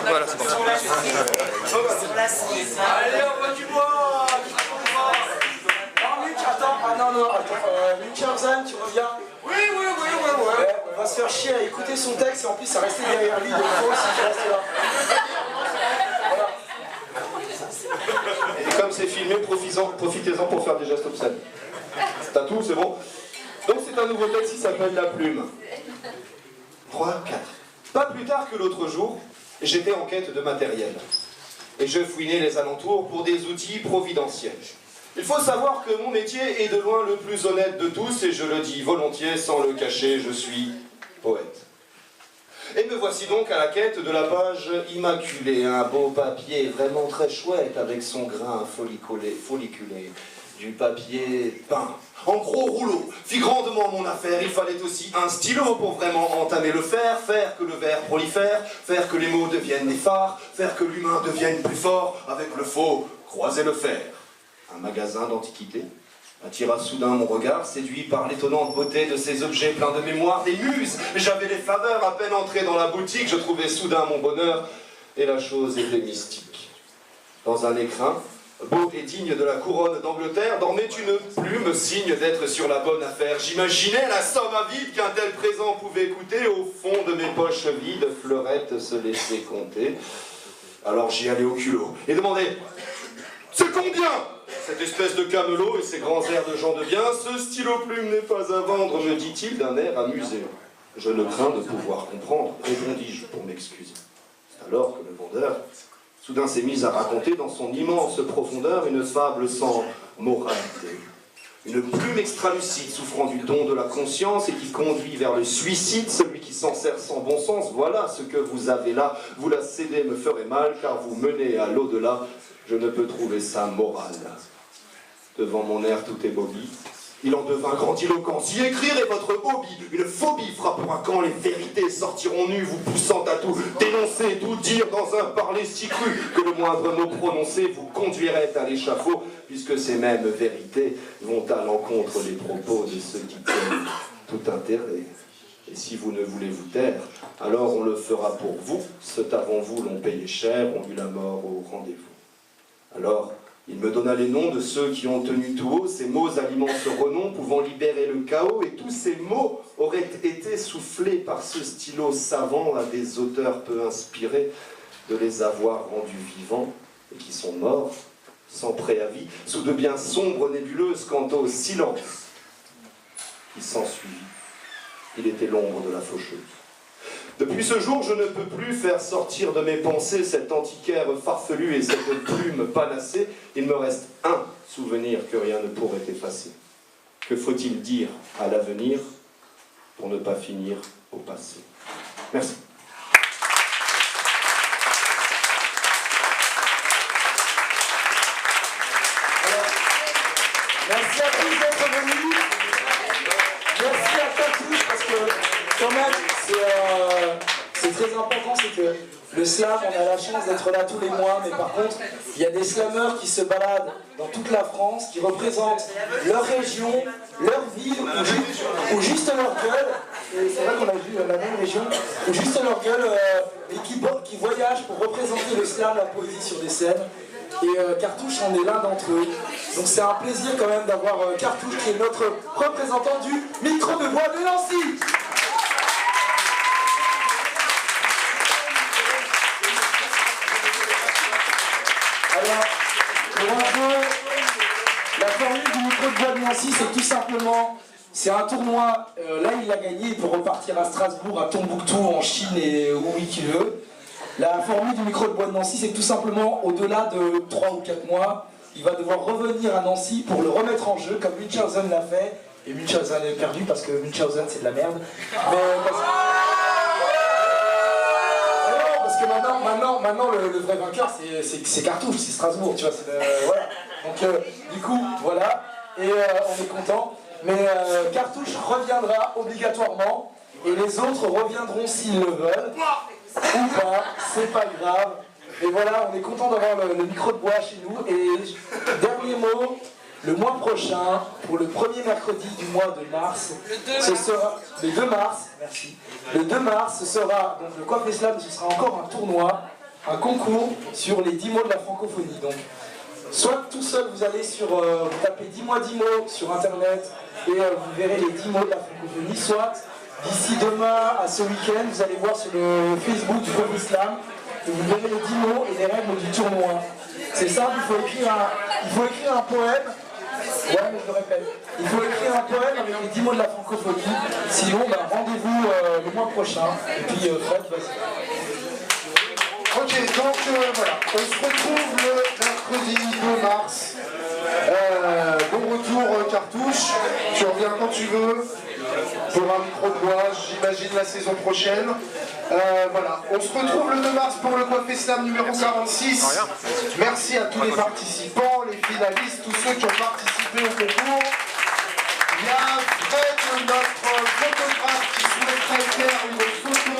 Voilà, c'est bon. Allez, on va du bois. Attends, Munchausen, tu reviens? Oui. On va se faire chier à écouter son texte et en plus à rester derrière lui de faux si je reste là. Voilà. Et comme c'est filmé, profitez-en pour faire des gestes obscènes. T'as tout, c'est bon? Donc c'est un nouveau texte qui s'appelle La Plume. 3, 4. Pas plus tard que l'autre jour, j'étais en quête de matériel. Et je fouinais les alentours pour des outils providentiels. Il faut savoir que mon métier est de loin le plus honnête de tous, et je le dis volontiers sans le cacher, je suis poète. Et me voici donc à la quête de la page immaculée, un beau papier vraiment très chouette avec son grain folliculé, du papier peint. En gros rouleau, fit grandement mon affaire, il fallait aussi un stylo pour vraiment entamer le fer, faire que le verre prolifère, faire que les mots deviennent des phares, faire que l'humain devienne plus fort, avec le faux, croiser le fer. Un magasin d'antiquités attira soudain mon regard, séduit par l'étonnante beauté de ces objets pleins de mémoire, des muses. J'avais les faveurs, à peine entré dans la boutique, je trouvais soudain mon bonheur, et la chose était mystique. Dans un écrin, beau et digne de la couronne d'Angleterre, dormait une plume, signe d'être sur la bonne affaire. J'imaginais la somme avide qu'un tel présent pouvait coûter, au fond de mes poches vides, fleurettes se laissaient compter. Alors j'y allais au culot, et demandais « C'est combien ?» Cette espèce de camelot et ces grands airs de gens de bien, ce stylo-plume n'est pas à vendre, me dit-il d'un air amusé. Je ne crains de pouvoir comprendre, répondis-je pour m'excuser. C'est alors que le vendeur, soudain s'est mis à raconter dans son immense profondeur une fable sans moralité. Une plume extralucide souffrant du don de la conscience et qui conduit vers le suicide, celui qui s'en sert sans bon sens, voilà ce que vous avez là, vous la céder me ferait mal, car vous menez à l'au-delà, je ne peux trouver ça moral. Devant mon air tout ébobie, il en devint grandiloquent. Si écrire est votre hobby, une phobie frappera quand les vérités sortiront nues, vous poussant à tout dénoncer, tout dire dans un parler si cru que le moindre mot prononcé vous conduirait à l'échafaud, puisque ces mêmes vérités vont à l'encontre des propos de ceux qui tiennent tout intérêt. Et si vous ne voulez vous taire, alors on le fera pour vous. Ceux avant vous l'ont payé cher, ont eu la mort au rendez-vous. Alors, il me donna les noms de ceux qui ont tenu tout haut, ces mots alimentent ce renom, pouvant libérer le chaos, et tous ces mots auraient été soufflés par ce stylo savant à des auteurs peu inspirés de les avoir rendus vivants, et qui sont morts, sans préavis, sous de bien sombres nébuleuses quant au silence qui s'ensuivit. Il était l'ombre de la faucheuse. Depuis ce jour, je ne peux plus faire sortir de mes pensées cet antiquaire farfelu et cette plume panacée. Il me reste un souvenir que rien ne pourrait effacer. Que faut-il dire à l'avenir pour ne pas finir au passé? Merci. Alors, merci à tous d'être venus. Merci à tous parce que quand même, c'est très important, c'est que le slam, on a la chance d'être là tous les mois, mais par contre, il y a des slameurs qui se baladent dans toute la France, qui représentent leur région, leur ville, ou juste leur gueule, et c'est vrai qu'on a vu la même région, ou juste leur gueule, et qui voyagent pour représenter le slam, la poésie sur des scènes. Et Cartouche en est l'un d'entre eux. Donc c'est un plaisir quand même d'avoir Cartouche qui est notre représentant du micro de bois de Nancy. Alors, pour un peu, la formule du micro de bois de Nancy, c'est tout simplement, c'est un tournoi, là il l'a gagné, il peut repartir à Strasbourg, à Tombouctou, en Chine et où il veut. La formule du micro de bois de Nancy, c'est que tout simplement, au-delà de 3 ou 4 mois, il va devoir revenir à Nancy pour le remettre en jeu, comme Munchausen l'a fait. Et Munchausen est perdu parce que Munchausen c'est de la merde. Mais parce que maintenant le vrai vainqueur c'est Cartouche, c'est Strasbourg, tu vois. Voilà. Donc du coup, voilà. Et on est content. Mais Cartouche reviendra obligatoirement. Et les autres reviendront s'ils le veulent. Ou pas, c'est pas grave. Et voilà, on est content d'avoir le micro de bois chez nous. Et dernier mot, le mois prochain, pour le premier mercredi du mois de mars, ce sera le 2 mars, merci. Le 2 mars, ce sera, donc le Coiffe Slam, ce sera encore un tournoi, un concours sur les 10 mots de la francophonie. Donc, soit tout seul, vous allez sur, vous tapez 10 mois 10 mots sur internet et vous verrez les 10 mots de la francophonie, soit d'ici demain à ce week-end, vous allez voir sur le Facebook du Coiffe Slam et vous verrez les 10 mots et les règles du tournoi. C'est simple, il faut écrire un poème. Ouais, mais je le répète. Il faut écrire un poème avec les 10 mots de la francophonie. Sinon, rendez-vous le mois prochain. Et puis, Fred, vas-y. Ok, donc voilà, on se retrouve le mercredi 2 mars. Bon retour Cartouche, tu reviens quand tu veux pour un micro de voix, j'imagine la saison prochaine. Voilà, on se retrouve le 2 mars pour le Coiffe Slam numéro 46. Merci à tous les participants, les finalistes, tous ceux qui ont participé au concours. Il y a Fred, notre photographe, qui souhaiterait faire une photo